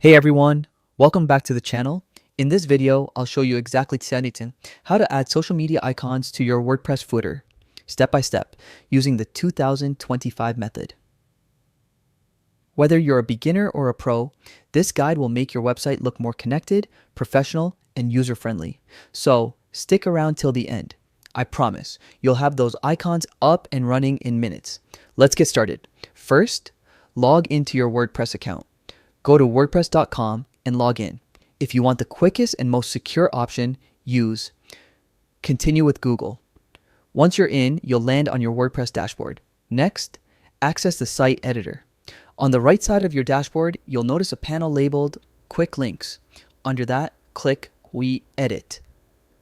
Hey everyone, welcome back to the channel. In this video, I'll show you exactly how to add social media icons to your WordPress footer, step by step, using the 2025 method. Whether you're a beginner or a pro, this guide will make your website look more connected, professional, and user-friendly. So stick around till the end. I promise, you'll have those icons up and running in minutes. Let's get started. First, log into your WordPress account. Go to wordpress.com and log in. If you want the quickest and most secure option, use Continue with Google. Once you're in, you'll land on your WordPress dashboard. Next, access the site editor. On the right side of your dashboard, you'll notice a panel labeled Quick Links. Under that, click We Edit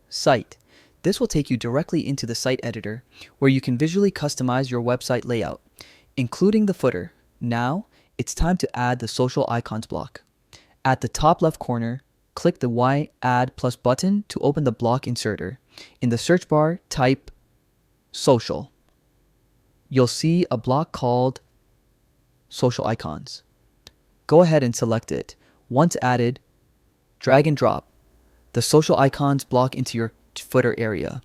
Site. This will take you directly into the site editor, where you can visually customize your website layout, including the footer. Now, it's time to add the social icons block. At the top left corner, click the Y Add Plus button to open the block inserter. In the search bar, type social. You'll see a block called social icons. Go ahead and select it. Once added, drag and drop the social icons block into your footer area.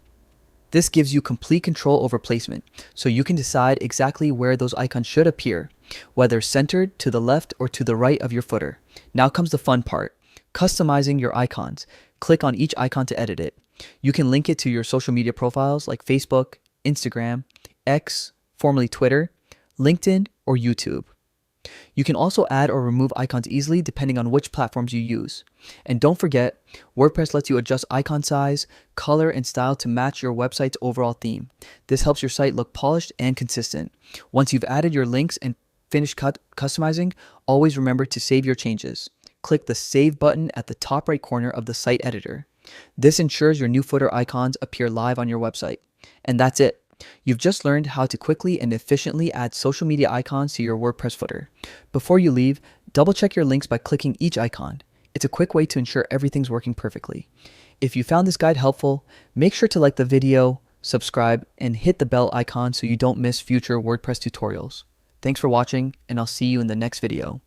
This gives you complete control over placement, so you can decide exactly where those icons should appear, whether centered to the left or to the right of your footer. Now comes the fun part, customizing your icons. Click on each icon to edit it. You can link it to your social media profiles like Facebook, Instagram, X, formerly Twitter, LinkedIn, or YouTube. You can also add or remove icons easily depending on which platforms you use. And don't forget, WordPress lets you adjust icon size, color, and style to match your website's overall theme. This helps your site look polished and consistent. Once you've added your links and finished customizing, always remember to save your changes. Click the Save button at the top right corner of the site editor. This ensures your new footer icons appear live on your website. And that's it. You've just learned how to quickly and efficiently add social media icons to your WordPress footer. Before you leave, double check your links by clicking each icon. It's a quick way to ensure everything's working perfectly. If you found this guide helpful, make sure to like the video, subscribe, and hit the bell icon so you don't miss future WordPress tutorials. Thanks for watching, and I'll see you in the next video.